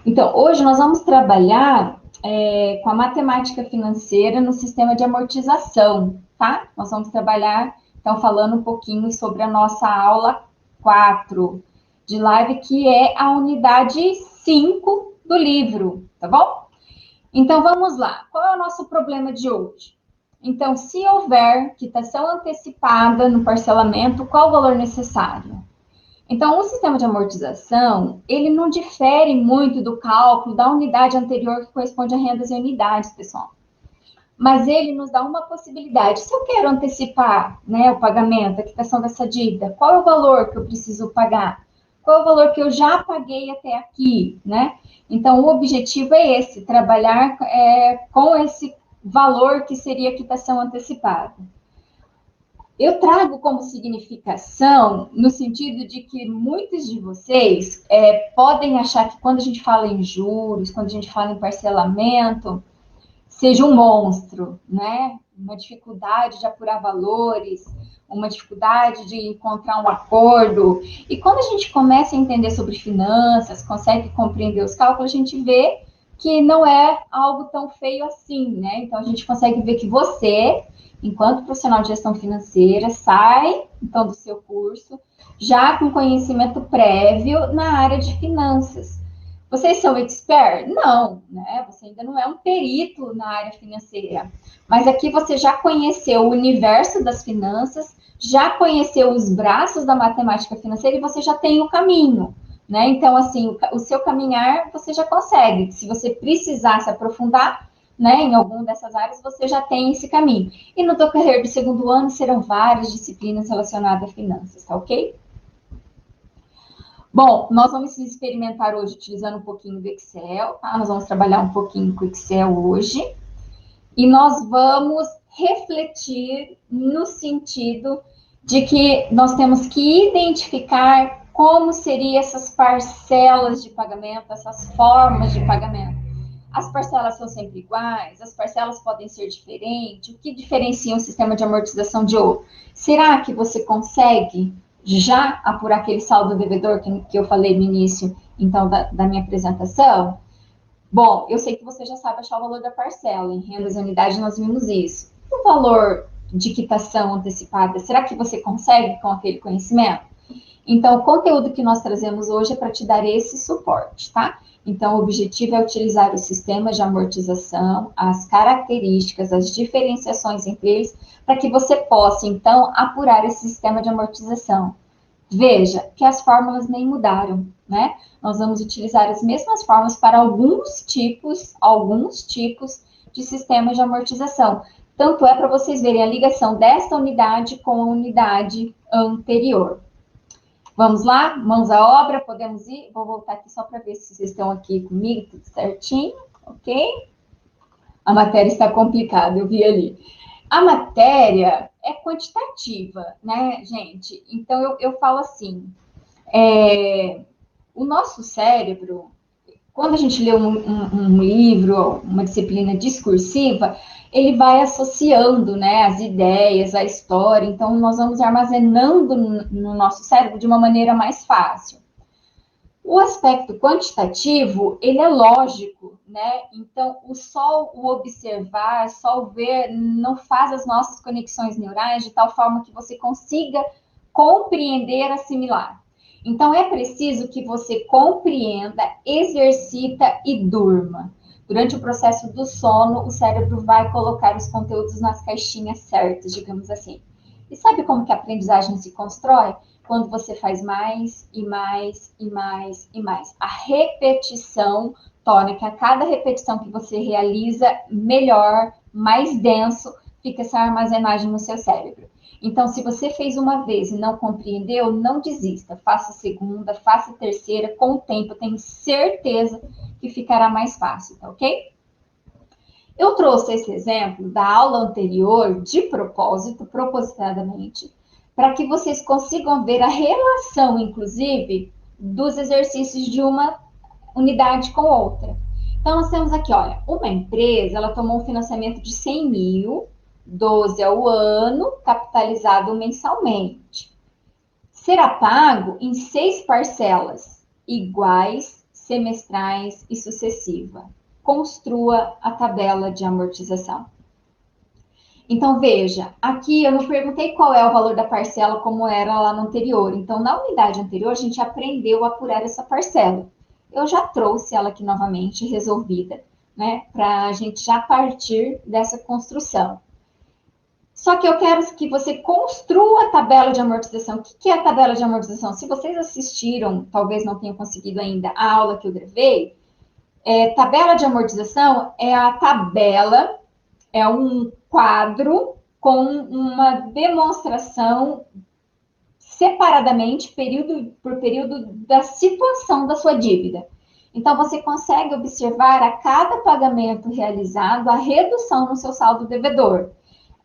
Então, hoje nós vamos trabalhar com a matemática financeira no sistema de amortização, tá? Nós vamos trabalhar, então, falando um pouquinho sobre a nossa aula 4 de live, que é a unidade 5 do livro, tá bom? Então, vamos lá. Qual é o nosso problema de hoje? Então, se houver quitação antecipada no parcelamento, qual o valor necessário? Então, o sistema de amortização, ele não difere muito do cálculo da unidade anterior que corresponde a rendas e unidades, pessoal. Mas ele nos dá uma possibilidade. Se eu quero antecipar, né, o pagamento, a quitação dessa dívida, qual é o valor que eu preciso pagar? Qual é o valor que eu já paguei até aqui, né? Então, o objetivo é esse, trabalhar com esse valor que seria a quitação antecipada. Eu trago como significação no sentido de que muitos de vocês podem achar que quando a gente fala em juros, quando a gente fala em parcelamento, seja um monstro, né? Uma dificuldade de apurar valores, uma dificuldade de encontrar um acordo. E quando a gente começa a entender sobre finanças, consegue compreender os cálculos, a gente vê que não é algo tão feio assim, né? Então a gente consegue ver que você, enquanto profissional de gestão financeira, sai então do seu curso já com conhecimento prévio na área de finanças. Vocês são expert? Não, né? Você ainda não é um perito na área financeira. Mas aqui você já conheceu o universo das finanças, já conheceu os braços da matemática financeira e você já tem o caminho, né? Então, assim, o seu caminhar você já consegue. Se você precisar se aprofundar, né, em alguma dessas áreas, você já tem esse caminho. E no decorrer do segundo ano serão várias disciplinas relacionadas a finanças, tá ok? Bom, nós vamos experimentar hoje utilizando um pouquinho do Excel, tá? Nós vamos trabalhar um pouquinho com o Excel hoje. E nós vamos refletir no sentido de que nós temos que identificar como seriam essas parcelas de pagamento, essas formas de pagamento. As parcelas são sempre iguais? As parcelas podem ser diferentes? O que diferencia um sistema de amortização de outro? Será que você consegue já apurar aquele saldo devedor que eu falei no início, então, da minha apresentação? Bom, eu sei que você já sabe achar o valor da parcela. Em rendas e unidade nós vimos isso. O valor de quitação antecipada, será que você consegue com aquele conhecimento? Então, o conteúdo que nós trazemos hoje é para te dar esse suporte, tá? Então, o objetivo é utilizar o sistema de amortização, as características, as diferenciações entre eles, para que você possa, então, apurar esse sistema de amortização. Veja que as fórmulas nem mudaram, né? Nós vamos utilizar as mesmas fórmulas para alguns tipos de sistemas de amortização. Tanto é para vocês verem a ligação desta unidade com a unidade anterior. Vamos lá? Mãos à obra, podemos ir? Vou voltar aqui só para ver se vocês estão aqui comigo, tudo certinho, ok? A matéria está complicada, eu vi ali. A matéria é quantitativa, né, gente? Então, eu falo assim, o nosso cérebro, quando a gente lê um livro, uma disciplina discursiva, ele vai associando, né, as ideias, a história, então nós vamos armazenando no nosso cérebro de uma maneira mais fácil. O aspecto quantitativo, ele é lógico, né? Então, o observar, só o ver, não faz as nossas conexões neurais de tal forma que você consiga compreender, assimilar. Então, é preciso que você compreenda, exercita e durma. Durante o processo do sono, o cérebro vai colocar os conteúdos nas caixinhas certas, digamos assim. E sabe como que a aprendizagem se constrói? Quando você faz mais e mais e mais e mais. A repetição torna que a cada repetição que você realiza, melhor, mais denso fica essa armazenagem no seu cérebro. Então, se você fez uma vez e não compreendeu, não desista. Faça a segunda, faça a terceira. Com o tempo, eu tenho certeza que ficará mais fácil, tá ok? Eu trouxe esse exemplo da aula anterior, de propósito, propositadamente, para que vocês consigam ver a relação, inclusive, dos exercícios de uma unidade com outra. Então, nós temos aqui, olha, uma empresa, ela tomou um financiamento de 100 mil, 12 ao ano, capitalizado mensalmente. Será pago em 6 parcelas iguais, semestrais e sucessiva. Construa a tabela de amortização. Então, veja, aqui eu não perguntei qual é o valor da parcela como era lá no anterior. Então, na unidade anterior, a gente aprendeu a apurar essa parcela. Eu já trouxe ela aqui novamente, resolvida, né? Para a gente já partir dessa construção. Só que eu quero que você construa a tabela de amortização. O que é a tabela de amortização? Se vocês assistiram, talvez não tenham conseguido ainda, a aula que eu gravei, tabela de amortização é a tabela, é um quadro com uma demonstração separadamente, período por período, da situação da sua dívida. Então, você consegue observar a cada pagamento realizado a redução no seu saldo devedor.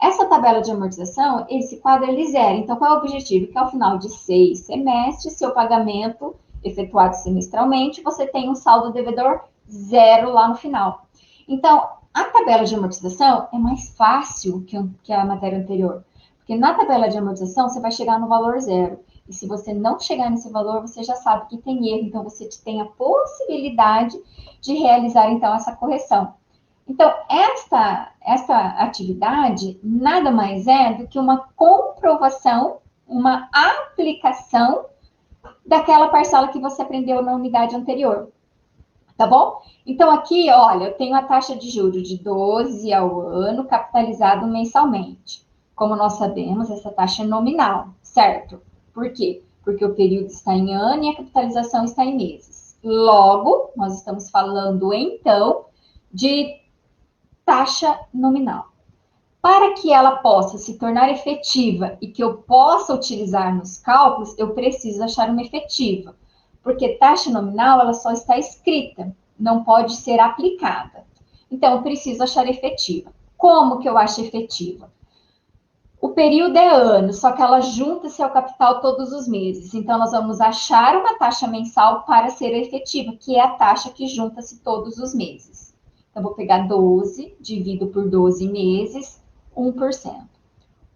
Essa tabela de amortização, esse quadro, ele zera. Então, qual é o objetivo? Que ao final de 6 semestres, seu pagamento efetuado semestralmente, você tem um saldo devedor zero lá no final. Então, a tabela de amortização é mais fácil que a matéria anterior. Porque na tabela de amortização, você vai chegar no valor zero. E se você não chegar nesse valor, você já sabe que tem erro. Então, você tem a possibilidade de realizar, então, essa correção. Então, esta atividade nada mais é do que uma comprovação, uma aplicação daquela parcela que você aprendeu na unidade anterior. Tá bom? Então, aqui, olha, eu tenho a taxa de juros de 12 ao ano, capitalizado mensalmente. Como nós sabemos, essa taxa é nominal, certo? Por quê? Porque o período está em ano e a capitalização está em meses. Logo, nós estamos falando, então, de taxa nominal. Para que ela possa se tornar efetiva e que eu possa utilizar nos cálculos, eu preciso achar uma efetiva. Porque taxa nominal, ela só está escrita, não pode ser aplicada. Então, eu preciso achar efetiva. Como que eu acho efetiva? O período é ano, só que ela junta-se ao capital todos os meses. Então, nós vamos achar uma taxa mensal para ser efetiva, que é a taxa que junta-se todos os meses. Então, vou pegar 12, divido por 12 meses, 1%.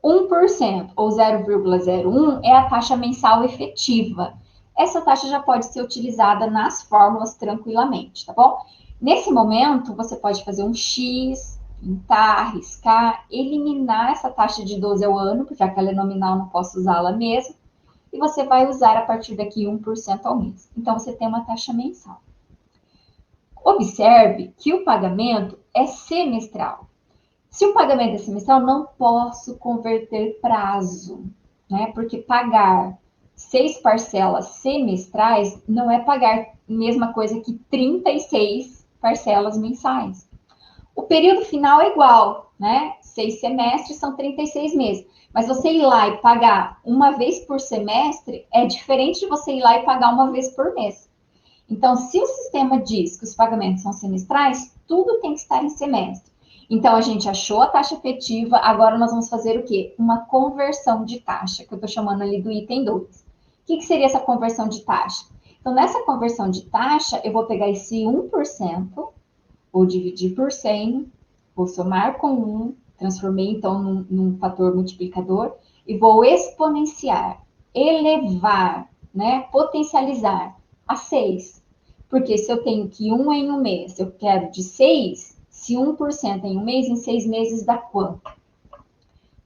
1% ou 0,01 é a taxa mensal efetiva. Essa taxa já pode ser utilizada nas fórmulas tranquilamente, tá bom? Nesse momento, você pode fazer um X, pintar, riscar, eliminar essa taxa de 12 ao ano, porque aquela é nominal, não posso usá-la mesmo. E você vai usar a partir daqui 1% ao mês. Então, você tem uma taxa mensal. Observe que o pagamento é semestral. Se o pagamento é semestral, não posso converter prazo, né? Porque pagar 6 parcelas semestrais não é pagar a mesma coisa que 36 parcelas mensais. O período final é igual, né? 6 semestres são 36 meses. Mas você ir lá e pagar uma vez por semestre é diferente de você ir lá e pagar uma vez por mês. Então, se o sistema diz que os pagamentos são semestrais, tudo tem que estar em semestre. Então, a gente achou a taxa efetiva, agora nós vamos fazer o quê? Uma conversão de taxa, que eu estou chamando ali do item 2. O que seria essa conversão de taxa? Então, nessa conversão de taxa, eu vou pegar esse 1%, vou dividir por 100, vou somar com 1, transformei então num fator multiplicador, e vou exponenciar, elevar, né? Potencializar a 6. Porque se eu tenho que 1 em um mês, eu quero de 6, se 1% em um mês, em 6 meses dá quanto?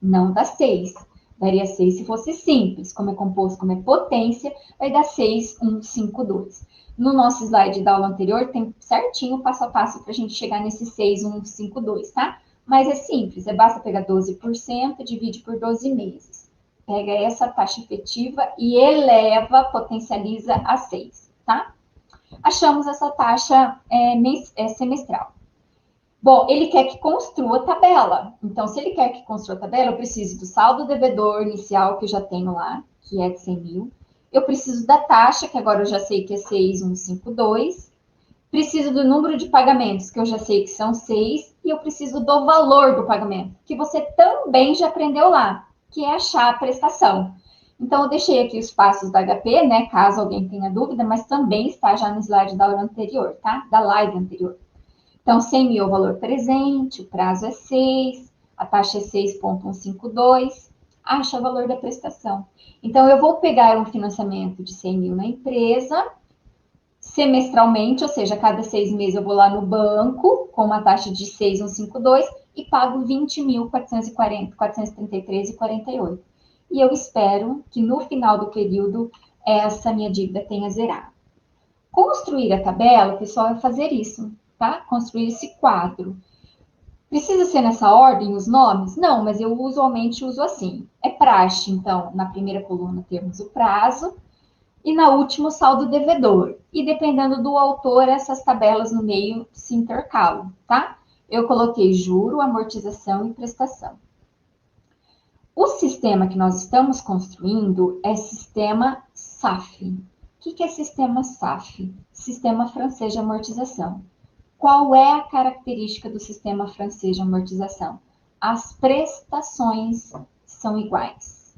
Não dá 6. Daria 6 se fosse simples. Como é composto, como é potência, vai dar 6, 1, 5, 2. No nosso slide da aula anterior, tem certinho o passo a passo para a gente chegar nesse 6, 1, 5, 2, tá? Mas é simples, basta pegar 12%, divide por 12 meses. Pega essa taxa efetiva e eleva, potencializa a 6, tá? Achamos essa taxa semestral. Bom, ele quer que construa a tabela. Então, se ele quer que construa a tabela, eu preciso do saldo devedor inicial, que eu já tenho lá, que é de 100 mil. Eu preciso da taxa, que agora eu já sei que é 6,152. Preciso do número de pagamentos, que eu já sei que são 6. E eu preciso do valor do pagamento, que você também já aprendeu lá, que é achar a prestação. Então, eu deixei aqui os passos da HP, né? Caso alguém tenha dúvida, mas também está já no slide da aula anterior, tá? Da live anterior. Então, 100 mil é o valor presente, o prazo é 6, a taxa é 6,152, acha o valor da prestação. Então, eu vou pegar um financiamento de 100 mil na empresa, semestralmente, ou seja, a cada 6 meses eu vou lá no banco com uma taxa de 6,152 e pago 20.433,48. E eu espero que no final do período essa minha dívida tenha zerado. Construir a tabela, o pessoal vai fazer isso, tá? Construir esse quadro. Precisa ser nessa ordem os nomes? Não, mas eu usualmente uso assim. É praxe, então, na primeira coluna temos o prazo e na última o saldo devedor. E dependendo do autor, essas tabelas no meio se intercalam, tá? Eu coloquei juro, amortização e prestação. O sistema que nós estamos construindo é sistema SAF. O que é sistema SAF? Sistema francês de amortização. Qual é a característica do sistema francês de amortização? As prestações são iguais.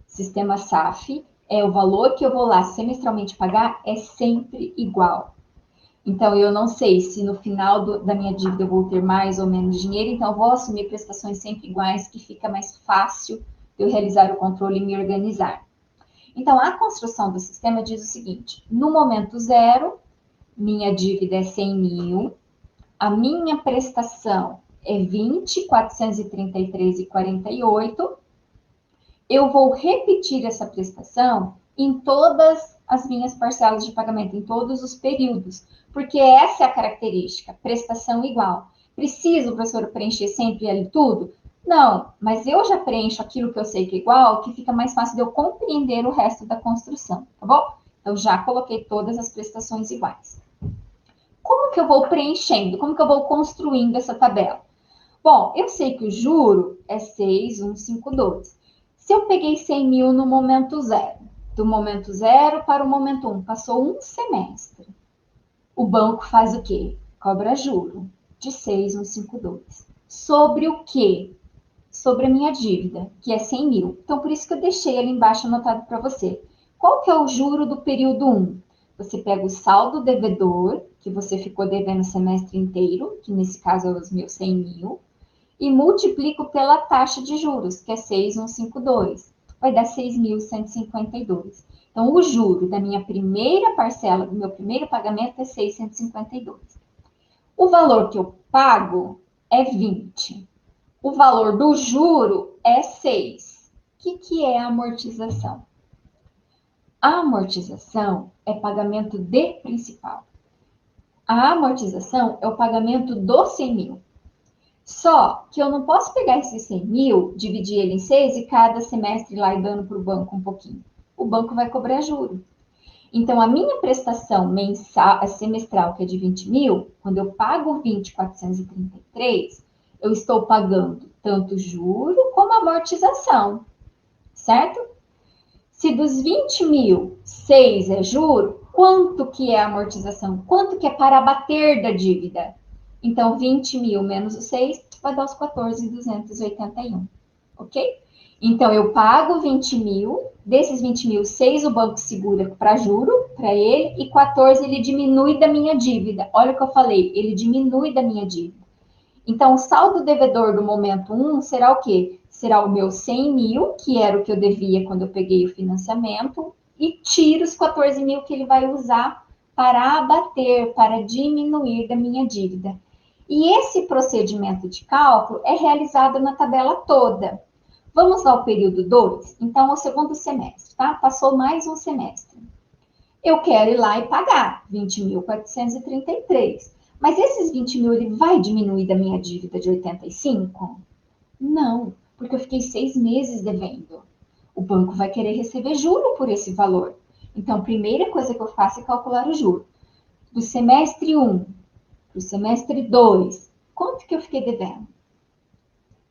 Sistema SAF é o valor que eu vou lá semestralmente pagar é sempre igual. Então, eu não sei se no final da minha dívida eu vou ter mais ou menos dinheiro, então eu vou assumir prestações sempre iguais, que fica mais fácil de eu realizar o controle e me organizar. Então, a construção do sistema diz o seguinte: no momento zero, minha dívida é 100 mil, a minha prestação é 20.433,48. Eu vou repetir essa prestação em todas as minhas parcelas de pagamento, em todos os períodos, porque essa é a característica, prestação igual. Preciso, professor, preencher sempre ali tudo? Não, mas eu já preencho aquilo que eu sei que é igual, que fica mais fácil de eu compreender o resto da construção, tá bom? Então, já coloquei todas as prestações iguais. Como que eu vou preenchendo? Como que eu vou construindo essa tabela? Bom, eu sei que o juro é 6,152. Se eu peguei 100 mil no momento zero, do momento zero para o momento 1, passou um semestre. O banco faz o quê? Cobra juro de 6,152. Sobre o quê? Sobre a minha dívida, que é 100 mil. Então, por isso que eu deixei ali embaixo anotado para você. Qual que é o juro do período 1? Você pega o saldo devedor, que você ficou devendo o semestre inteiro, que nesse caso é os meus 100 mil, e multiplico pela taxa de juros, que é 6,152. Vai dar 6.152. Então, o juro da minha primeira parcela, do meu primeiro pagamento, é 652. O valor que eu pago é 20. O valor do juro é 6. O que é a amortização? A amortização é pagamento de principal. A amortização é o pagamento dos 100 mil. Só que eu não posso pegar esses 100 mil, dividir ele em 6 e cada semestre ir lá e dando para o banco um pouquinho. O banco vai cobrar juro. Então, a minha prestação mensal, semestral, que é de 20 mil, quando eu pago 20.433, eu estou pagando tanto juro como amortização, certo? Se dos 20 mil, 6 é juro, quanto que é a amortização? Quanto que é para abater da dívida? Então, 20 mil menos os 6 vai dar os 14.281, ok? Então, eu pago 20 mil, desses 20 mil, 6 o banco segura para juro, para ele, e 14 ele diminui da minha dívida. Olha o que eu falei, ele diminui da minha dívida. Então, o saldo devedor do momento 1 será o quê? Será o meu 100 mil, que era o que eu devia quando eu peguei o financiamento, e tiro os 14 mil que ele vai usar para abater, para diminuir da minha dívida. E esse procedimento de cálculo é realizado na tabela toda. Vamos ao período 2? Então, ao segundo semestre, tá? Passou mais um semestre. Eu quero ir lá e pagar 20.433. Mas esses 20 mil, ele vai diminuir da minha dívida de 85? Não, porque eu fiquei 6 meses devendo. O banco vai querer receber juro por esse valor. Então, a primeira coisa que eu faço é calcular o juro. Do semestre 1 para o semestre 2, quanto que eu fiquei devendo?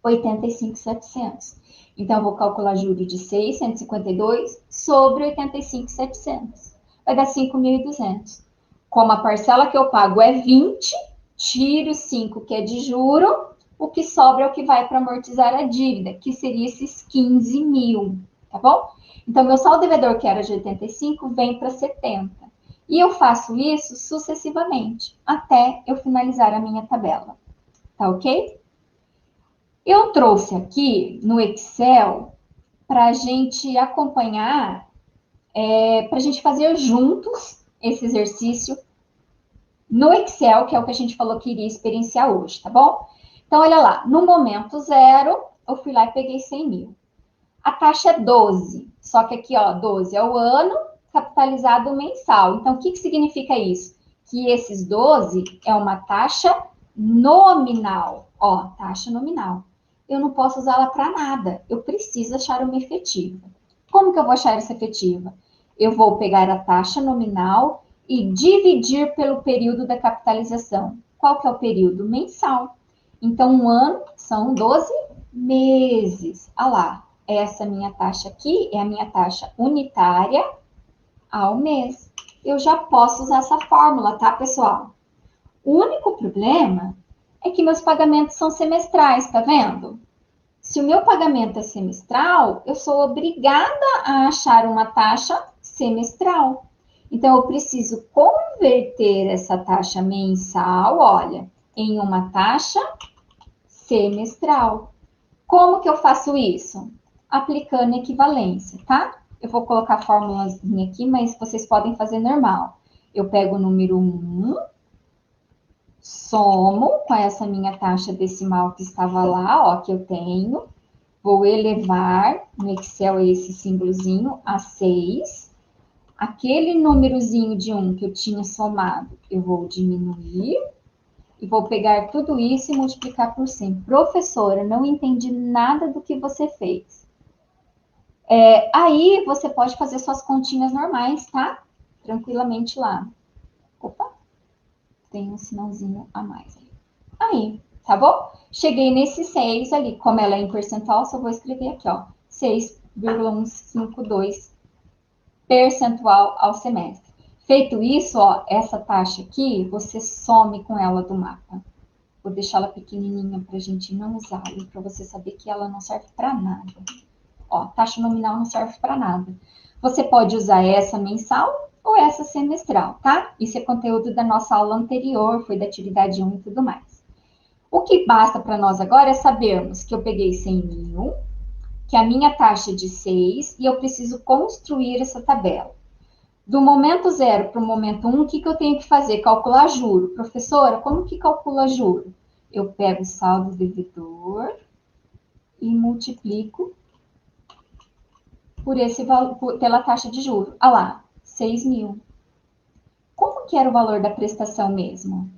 85.700. Então, eu vou calcular juro de 652 sobre 85.700. Vai dar 5.200. Como a parcela que eu pago é 20, tiro 5 que é de juro, o que sobra é o que vai para amortizar a dívida, que seria esses 15 mil, tá bom? Então, meu saldo devedor, que era de 85, vem para 70. E eu faço isso sucessivamente, até eu finalizar a minha tabela, tá ok? Eu trouxe aqui no Excel para a gente acompanhar, para a gente fazer juntos esse exercício no Excel, que é o que a gente falou que iria experienciar hoje, tá bom? Então, olha lá, no momento zero, eu fui lá e peguei 100 mil. A taxa é 12, só que aqui, ó, 12 é o ano capitalizado mensal. Então, o que significa isso? Que esses 12 é uma taxa nominal, ó, taxa nominal. Eu não posso usá-la para nada, eu preciso achar uma efetiva. Como que eu vou achar essa efetiva? Eu vou pegar a taxa nominal e dividir pelo período da capitalização. Qual que é o período? Mensal. Então, um ano são 12 meses. Olha lá, essa minha taxa aqui é a minha taxa unitária ao mês. Eu já posso usar essa fórmula, tá, pessoal? O único problema é que meus pagamentos são semestrais, tá vendo? Se o meu pagamento é semestral, eu sou obrigada a achar uma taxa semestral. Então, eu preciso converter essa taxa mensal, olha, em uma taxa semestral. Como que eu faço isso? Aplicando equivalência, tá? Eu vou colocar a fórmulazinha aqui, mas vocês podem fazer normal. Eu pego o número 1, somo com essa minha taxa decimal que estava lá, ó, que eu tenho. Vou elevar no Excel esse símbolozinho a 6. Aquele númerozinho de 1 que eu tinha somado, eu vou diminuir. E vou pegar tudo isso e multiplicar por 100. Professora, não entendi nada do que você fez. Aí você pode fazer suas continhas normais, tá? Tranquilamente lá. Opa, tem um sinalzinho a mais aí. Aí, tá bom? Cheguei nesse 6 ali. Como ela é em percentual, só vou escrever aqui, ó. 6,152 percentual ao semestre. Feito isso, ó, essa taxa aqui, você some com ela do mapa. Vou deixar ela pequenininha para a gente não usar, e para você saber que ela não serve para nada. Ó, taxa nominal não serve para nada. Você pode usar essa mensal ou essa semestral, tá? Isso é conteúdo da nossa aula anterior, foi da atividade 1 e tudo mais. O que basta para nós agora é sabermos que eu peguei 100 mil, que a minha taxa é de 6 e eu preciso construir essa tabela. Do momento 0 para o momento 1, o que eu tenho que fazer? Calcular juro. Professora, como que calcula juro? Eu pego o saldo devedor e multiplico por pela taxa de juro. Olha lá, 6 mil. Como que era o valor da prestação mesmo?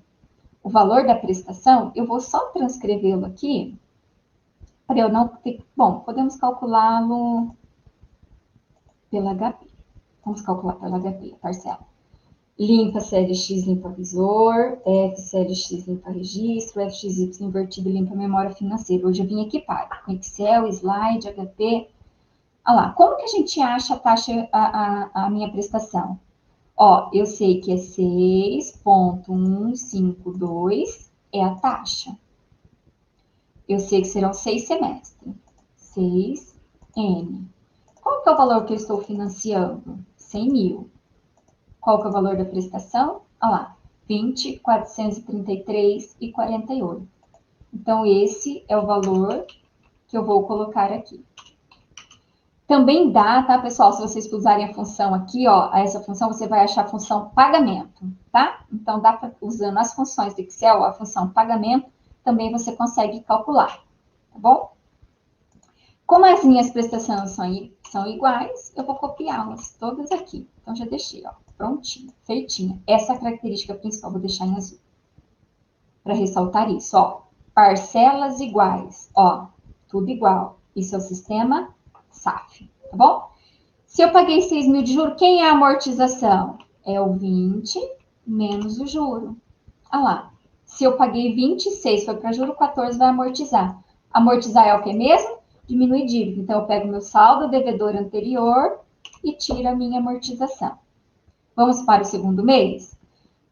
O valor da prestação, eu vou só transcrevê-lo aqui, para eu não ter... Bom, podemos calculá-lo pela HP. Vamos calcular pela HP, parcela. Limpa série X, limpa visor, F série X, limpa registro, FXY invertido, limpa memória financeira. Hoje eu vim equipado com Excel, slide, HP. Olha lá, como que a gente acha a taxa, a minha prestação? Ó, eu sei que é 6,152 é a taxa. Eu sei que serão 6 semestres. 6N. Qual que é o valor que eu estou financiando? 100 mil. Qual que é o valor da prestação? Olha lá, 20.433,48. Então, esse é o valor que eu vou colocar aqui. Também dá, tá, pessoal? Se vocês usarem a função aqui, ó, essa função, você vai achar a função pagamento, tá? Então, dá para, usando as funções do Excel, a função pagamento, também você consegue calcular, tá bom? Como as minhas prestações são iguais, eu vou copiá-las todas aqui. Então, já deixei, ó, prontinho, feitinha. Essa é a característica principal, vou deixar em azul. Para ressaltar isso, ó. Parcelas iguais, ó, tudo igual. Isso é o sistema SAF, tá bom? Se eu paguei 6 mil de juro, quem é a amortização? É o 20 menos o juro. Olha lá. Se eu paguei 26, foi para juro, 14 vai amortizar. Amortizar é o que mesmo? Diminuir dívida. Então, eu pego meu saldo devedor anterior e tiro a minha amortização. Vamos para o segundo mês?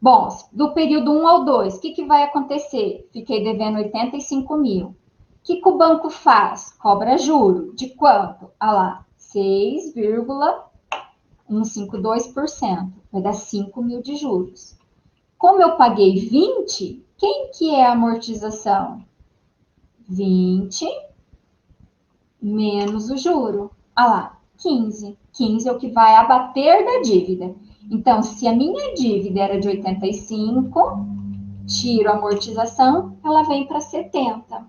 Bom, do período 1 ao 2, o que vai acontecer? Fiquei devendo 85 mil. O que o banco faz? Cobra juro. De quanto? Ah lá, 6,152%. Vai dar 5 mil de juros. Como eu paguei 20, quem que é a amortização? 20 menos o juro. Ah lá, 15. 15 é o que vai abater da dívida. Então, se a minha dívida era de 85, tiro a amortização, ela vem para 70. O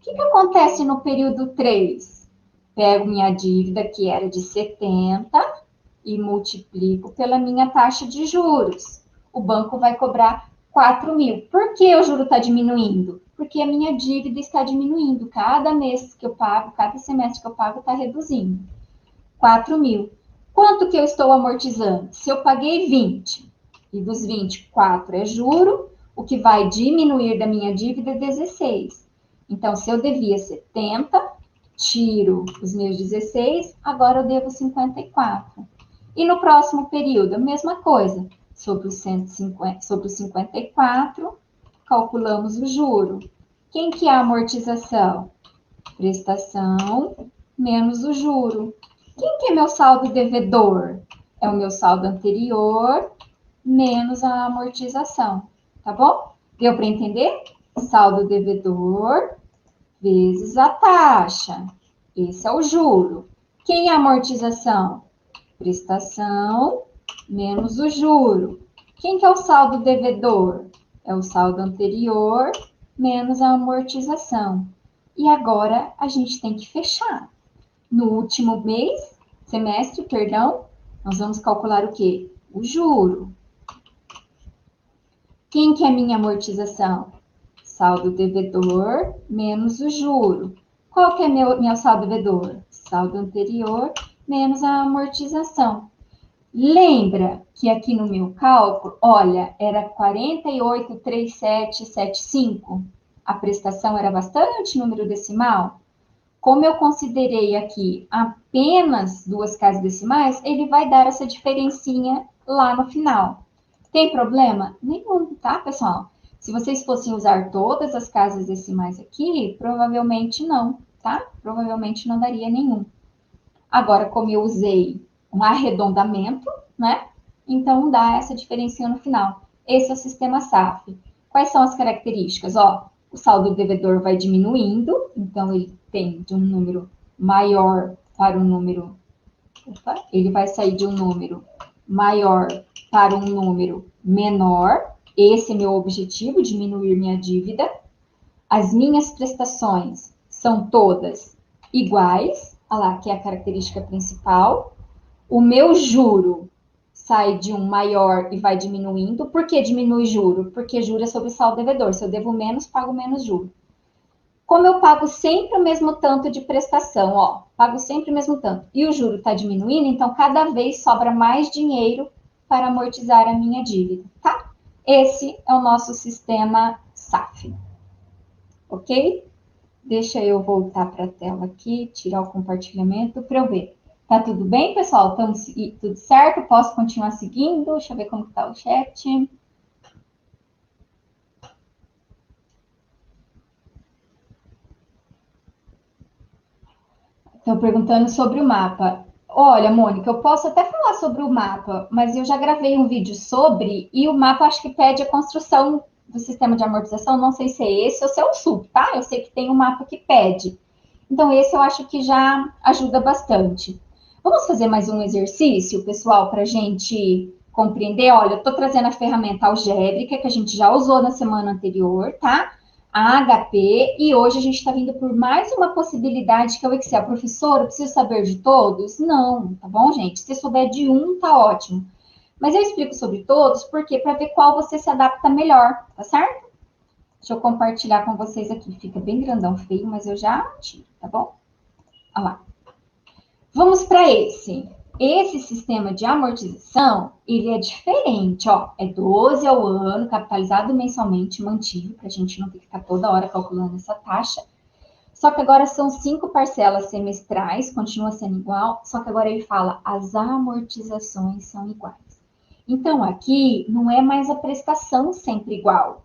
que acontece no período 3? Pego minha dívida, que era de 70, e multiplico pela minha taxa de juros. O banco vai cobrar 4 mil. Por que o juro está diminuindo? Porque a minha dívida está diminuindo. Cada mês que eu pago, cada semestre que eu pago, está reduzindo. 4 mil. Quanto que eu estou amortizando? Se eu paguei 20, e dos 20, 4 é juro, o que vai diminuir da minha dívida é 16. Então, se eu devia 70, tiro os meus 16, agora eu devo 54. E no próximo período, a mesma coisa. Sobre os 150, sobre os 54, calculamos o juro. Quem que é a amortização? Prestação menos o juro. Quem que é meu saldo devedor? É o meu saldo anterior menos a amortização. Tá bom? Deu para entender? Saldo devedor vezes a taxa. Esse é o juro. Quem é a amortização? Prestação menos o juro. Quem que é o saldo devedor? É o saldo anterior menos a amortização. E agora a gente tem que fechar. No último mês, semestre, perdão, nós vamos calcular o quê? O juro. Quem que é a minha amortização? Saldo devedor menos o juro. Qual que é meu saldo devedor? Saldo anterior menos a amortização. Lembra que aqui no meu cálculo, olha, era 48,3775. A prestação era bastante número decimal. Como eu considerei aqui apenas duas casas decimais, ele vai dar essa diferencinha lá no final. Tem problema? Nenhum, tá, pessoal? Se vocês fossem usar todas as casas decimais aqui, provavelmente não, tá? Provavelmente não daria nenhum. Agora, como eu usei um arredondamento, né? Então, dá essa diferencinha no final. Esse é o sistema SAF. Quais são as características? Ó, o saldo devedor vai diminuindo, então ele tem de um número maior para um número... Opa, ele vai sair de um número maior para um número menor. Esse é meu objetivo, diminuir minha dívida. As minhas prestações são todas iguais, olha lá, que é a característica principal. O meu juro sai de um maior e vai diminuindo. Por que diminui juro? Porque juro é sobre saldo devedor. Se eu devo menos, pago menos juro. Como eu pago sempre o mesmo tanto de prestação, ó, pago sempre o mesmo tanto, e o juro está diminuindo, então cada vez sobra mais dinheiro para amortizar a minha dívida, tá? Esse é o nosso sistema SAF, ok? Deixa eu voltar para a tela aqui, tirar o compartilhamento para eu ver. Tá tudo bem, pessoal? Estamos tudo certo? Posso continuar seguindo? Deixa eu ver como está o chat. Estão perguntando sobre o mapa. Olha, Mônica, eu posso até falar sobre o mapa, mas eu já gravei um vídeo sobre, e o mapa acho que pede a construção do sistema de amortização, não sei se é esse ou se é o SUP, tá? Eu sei que tem um mapa que pede. Então, esse eu acho que já ajuda bastante. Vamos fazer mais um exercício, pessoal, para a gente compreender? Olha, eu estou trazendo a ferramenta algébrica, que a gente já usou na semana anterior, tá? A HP, e hoje a gente está vindo por mais uma possibilidade, que é o Excel. Professor, eu preciso saber de todos? Não, tá bom, gente? Se souber de um, tá ótimo. Mas eu explico sobre todos, porque para ver qual você se adapta melhor, tá certo? Deixa eu compartilhar com vocês aqui. Fica bem grandão, feio, mas eu já tiro, tá bom? Olha lá. Vamos para esse. Esse sistema de amortização, ele é diferente, ó. É 12 ao ano, capitalizado mensalmente, mantido, para a gente não ter que ficar toda hora calculando essa taxa. Só que agora são 5 parcelas semestrais, continua sendo igual, só que agora ele fala as amortizações são iguais. Então, aqui não é mais a prestação sempre igual.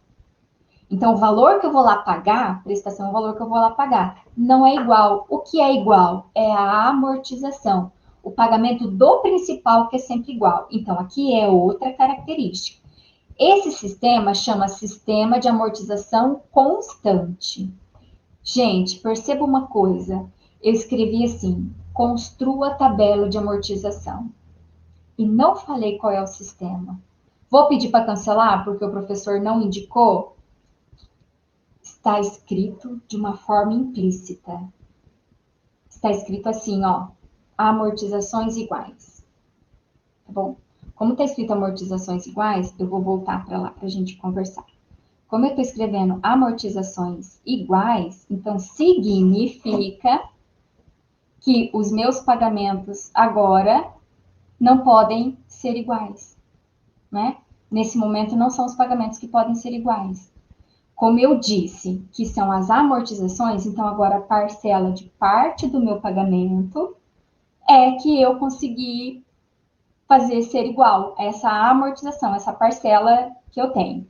Então, o valor que eu vou lá pagar, prestação é o valor que eu vou lá pagar, não é igual. O que é igual? É a amortização. O pagamento do principal que é sempre igual. Então, aqui é outra característica. Esse sistema chama sistema de amortização constante. Gente, perceba uma coisa. Eu escrevi assim, construa a tabela de amortização. E não falei qual é o sistema. Vou pedir para cancelar porque o professor não indicou? Está escrito de uma forma implícita. Está escrito assim, ó, amortizações iguais. Tá bom? Como está escrito amortizações iguais, eu vou voltar para lá para a gente conversar. Como eu estou escrevendo amortizações iguais, então significa que os meus pagamentos agora não podem ser iguais, né? Nesse momento não são os pagamentos que podem ser iguais. Como eu disse, que são as amortizações, então agora a parcela de parte do meu pagamento é que eu consegui fazer ser igual essa amortização, essa parcela que eu tenho.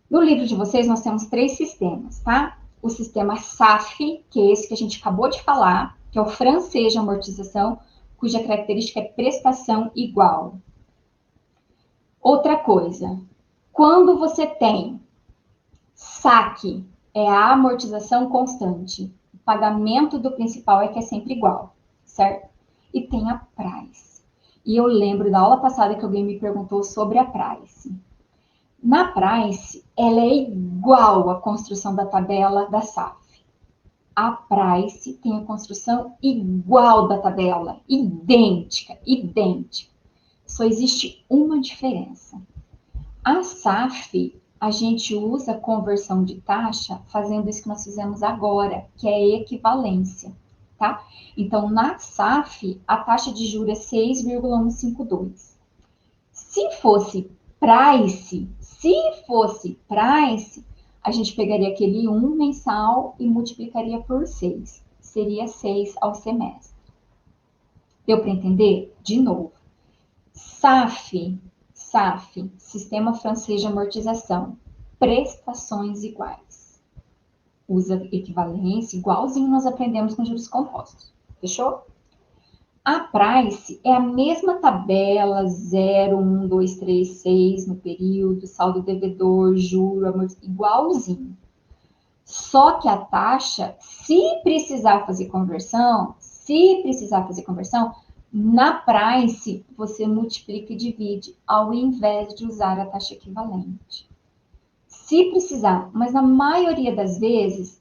No livro de vocês, nós temos 3 sistemas, tá? O sistema SAF, que é esse que a gente acabou de falar, que é o francês de amortização, cuja característica é prestação igual. Outra coisa, quando você tem SAC, é a amortização constante. O pagamento do principal é que é sempre igual, certo? E tem a price. E eu lembro da aula passada que alguém me perguntou sobre a price. Na price, ela é igual à construção da tabela da SAF. A price tem a construção igual da tabela, idêntica, idêntica. Só existe uma diferença. A SAF, a gente usa conversão de taxa fazendo isso que nós fizemos agora, que é equivalência, tá? Então, na SAF, a taxa de juros é 6,152. Se fosse price, a gente pegaria aquele 1 mensal e multiplicaria por 6. Seria 6 ao semestre. Deu para entender? De novo. SAF, Sistema Francês de Amortização, prestações iguais. Usa equivalência, igualzinho nós aprendemos com juros compostos. Fechou? A price é a mesma tabela, 0, 1, 2, 3, 6 no período, saldo devedor, juro, igualzinho. Só que a taxa, se precisar fazer conversão, na price você multiplica e divide, ao invés de usar a taxa equivalente. Se precisar, mas na maioria das vezes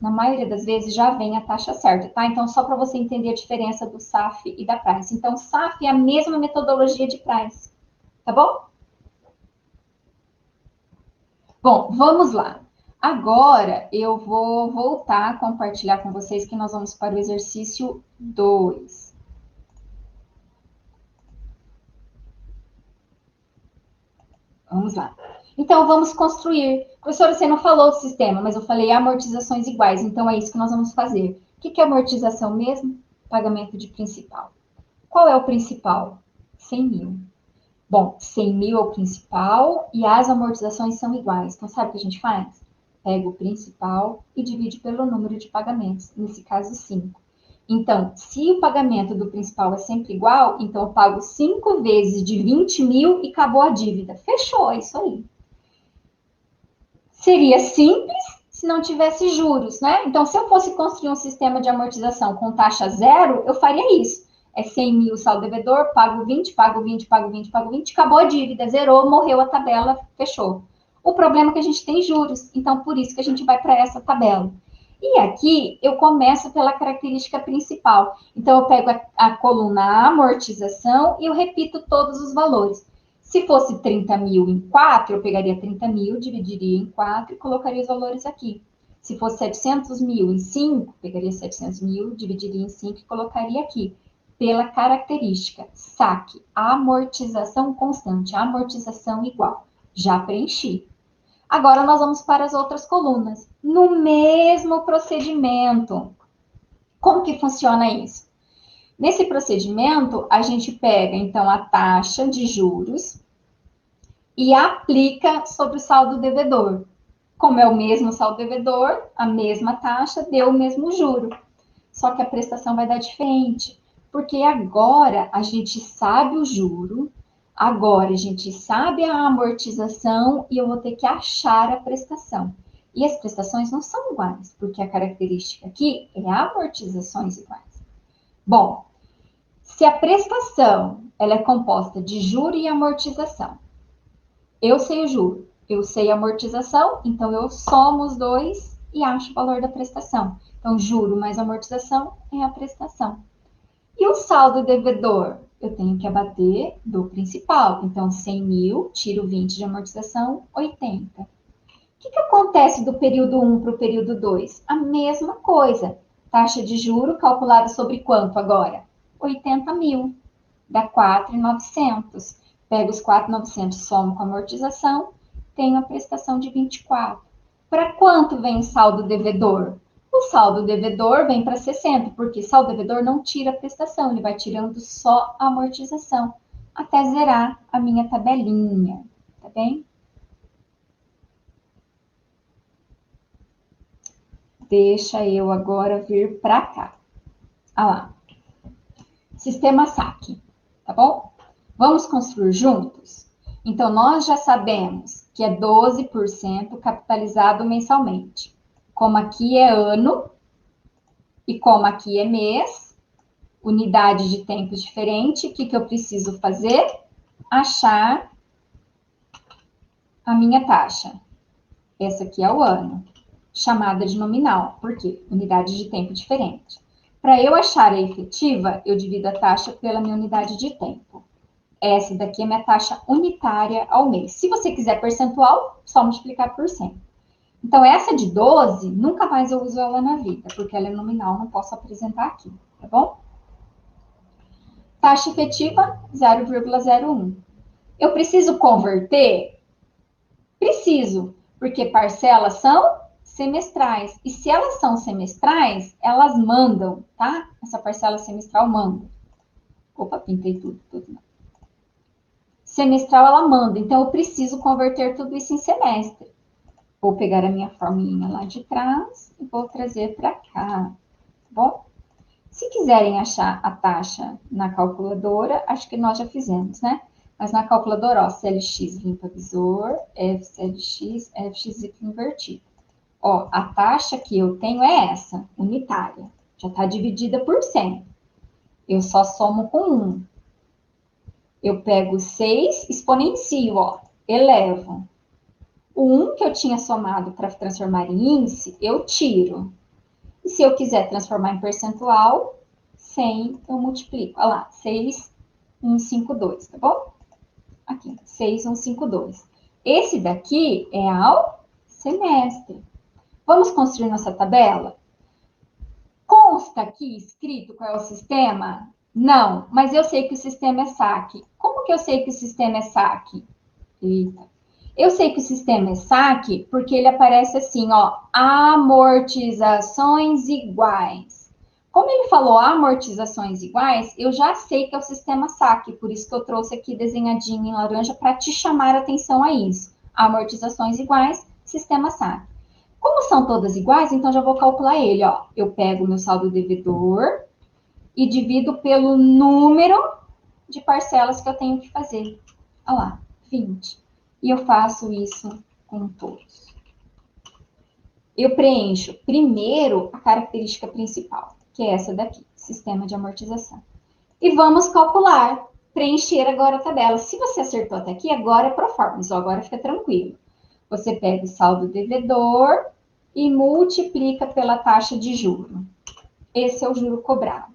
já vem a taxa certa, tá? Então, só para você entender a diferença do SAF e da price. Então, SAF é a mesma metodologia de price, tá bom? Bom, vamos lá. Agora, eu vou voltar a compartilhar com vocês que nós vamos para o exercício 2. Vamos lá. Então, vamos construir. Professora, você não falou do sistema, mas eu falei amortizações iguais. Então, é isso que nós vamos fazer. O que é amortização mesmo? Pagamento de principal. Qual é o principal? 100 mil. Bom, 100 mil é o principal e as amortizações são iguais. Então, sabe o que a gente faz? Pega o principal e divide pelo número de pagamentos. Nesse caso, 5. Então, se o pagamento do principal é sempre igual, então eu pago 5 vezes de 20 mil e acabou a dívida. Fechou, é isso aí. Seria simples se não tivesse juros, né? Então, se eu fosse construir um sistema de amortização com taxa zero, eu faria isso. É 100 mil saldo devedor, pago 20, pago 20, pago 20, pago 20, acabou a dívida, zerou, morreu a tabela, fechou. O problema é que a gente tem juros, então por isso que a gente vai para essa tabela. E aqui eu começo pela característica principal. Então, eu pego a coluna amortização e eu repito todos os valores. Se fosse 30 mil em 4, eu pegaria 30 mil, dividiria em 4 e colocaria os valores aqui. Se fosse 700 mil em 5, pegaria 700 mil, dividiria em 5 e colocaria aqui. Pela característica, saque, amortização constante, amortização igual. Já preenchi. Agora, nós vamos para as outras colunas. No mesmo procedimento. Como que funciona isso? Nesse procedimento, a gente pega, então, a taxa de juros e aplica sobre o saldo devedor. Como é o mesmo saldo devedor, a mesma taxa, deu o mesmo juro. Só que a prestação vai dar diferente. Porque agora a gente sabe o juro, agora a gente sabe a amortização e eu vou ter que achar a prestação. E as prestações não são iguais, porque a característica aqui é amortizações iguais. Bom, Se a prestação ela é composta de juro e amortização, eu sei o juro, eu sei a amortização, então eu somo os dois e acho o valor da prestação. Então, juro mais amortização é a prestação. E o saldo devedor? Eu tenho que abater do principal. Então, 100 mil, tiro 20 de amortização, 80. O que acontece do período 1 para o período 2? A mesma coisa. Taxa de juro calculada sobre quanto agora? 80 mil. Dá 4.900. Pego os 4.900, somo com a amortização, tenho a prestação de 24. Para quanto vem saldo devedor? O saldo devedor vem para 60, porque saldo devedor não tira a prestação, ele vai tirando só a amortização, até zerar a minha tabelinha, tá bem? Deixa eu agora vir para cá. Olha lá. Sistema saque, tá bom? Vamos construir juntos? Então, nós já sabemos que é 12% capitalizado mensalmente. Como aqui é ano e como aqui é mês, unidade de tempo diferente, o que eu preciso fazer? Achar a minha taxa. Essa aqui é o ano, chamada de nominal. Por quê? Unidade de tempo diferente. Para eu achar a efetiva, eu divido a taxa pela minha unidade de tempo. Essa daqui é minha taxa unitária ao mês. Se você quiser percentual, só multiplicar por 100. Então, essa de 12, nunca mais eu uso ela na vida, porque ela é nominal, não posso apresentar aqui, tá bom? Taxa efetiva, 0,01. Eu preciso converter? Preciso, porque parcelas são semestrais. E se elas são semestrais, elas mandam, tá? Essa parcela semestral manda. Opa, pintei tudo não. Semestral ela manda, então eu preciso converter tudo isso em semestre. Vou pegar a minha formulinha lá de trás e vou trazer para cá, tá bom? Se quiserem achar a taxa na calculadora, acho que nós já fizemos, né? Mas na calculadora, ó, CLX limpa visor, FCLX, FX invertido. Ó, a taxa que eu tenho é essa, unitária. Já está dividida por 100. Eu só somo com 1. Eu pego 6, exponencio, ó, elevo. O 1 que eu tinha somado para transformar em índice, eu tiro. E se eu quiser transformar em percentual, 100 eu multiplico. Olha lá, 6,152, tá bom? Aqui, 6,152. Esse daqui é ao semestre. Vamos construir nossa tabela? Consta aqui escrito qual é o sistema? Não, mas eu sei que o sistema é saque. Como que eu sei que o sistema é saque? Eita. Eu sei que o sistema é saque porque ele aparece assim, ó, amortizações iguais. Como ele falou amortizações iguais, eu já sei que é o sistema saque, por isso que eu trouxe aqui desenhadinho em laranja para te chamar a atenção a isso. Amortizações iguais, sistema saque. Como são todas iguais, então já vou calcular ele, ó. Eu pego o meu saldo devedor e divido pelo número de parcelas que eu tenho que fazer. Olha lá, 20. E eu faço isso com todos. Eu preencho primeiro a característica principal, que é essa daqui, sistema de amortização. E vamos calcular, preencher agora a tabela. Se você acertou até aqui, agora é pro forma, agora fica tranquilo. Você pega o saldo devedor e multiplica pela taxa de juro. Esse é o juro cobrado.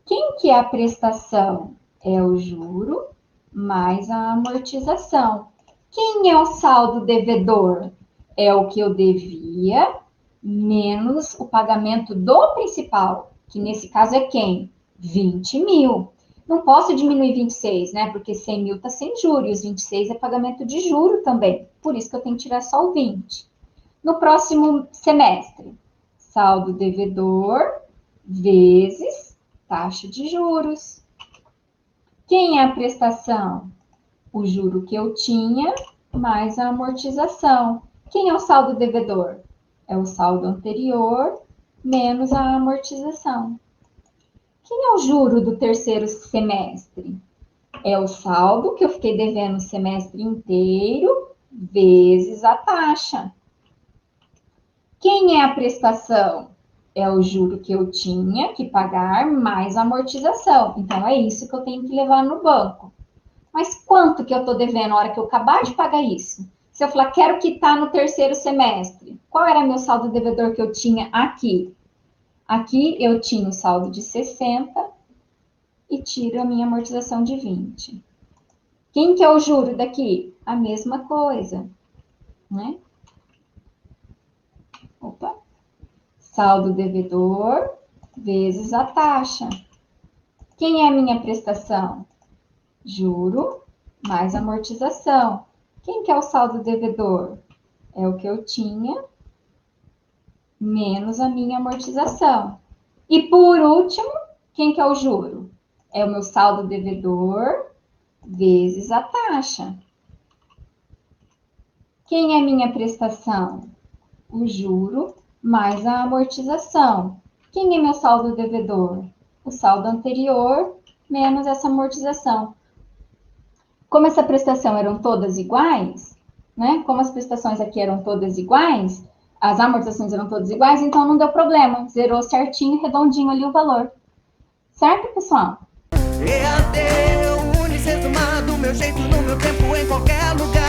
Quem que é a prestação? É o juro mais a amortização. Quem é o saldo devedor? É o que eu devia menos o pagamento do principal, que nesse caso é quem? 20 mil. Não posso diminuir 26, né? Porque 100 mil está sem juros, e os 26 é pagamento de juro também. Por isso que eu tenho que tirar só o 20. No próximo semestre, saldo devedor vezes taxa de juros. Quem é a prestação? O juro que eu tinha mais a amortização. Quem é o saldo devedor? É o saldo anterior menos a amortização. Quem é o juro do terceiro semestre? É o saldo que eu fiquei devendo o semestre inteiro vezes a taxa. Quem é a prestação? É o juro que eu tinha que pagar mais a amortização. Então, é isso que eu tenho que levar no banco. Mas quanto que eu estou devendo na hora que eu acabar de pagar isso? Se eu falar, quero quitar no terceiro semestre, qual era meu saldo devedor que eu tinha aqui? Aqui eu tinha o saldo de 60 e tiro a minha amortização de 20. Quem que é o juro daqui? A mesma coisa, né? Opa. Saldo devedor vezes a taxa. Quem é a minha prestação? Juro mais amortização. Quem que é o saldo devedor? É o que eu tinha menos a minha amortização. E por último, quem que é o juro? É o meu saldo devedor vezes a taxa. Quem é minha prestação? O juro mais a amortização. Quem é meu saldo devedor? O saldo anterior menos essa amortização. Como essa prestação eram todas iguais, né? Como as prestações aqui eram todas iguais, as amortizações eram todas iguais, então não deu problema. Zerou certinho, redondinho ali o valor. Certo, pessoal? EAD, Unicentro, do meu jeito, no meu tempo, em qualquer lugar.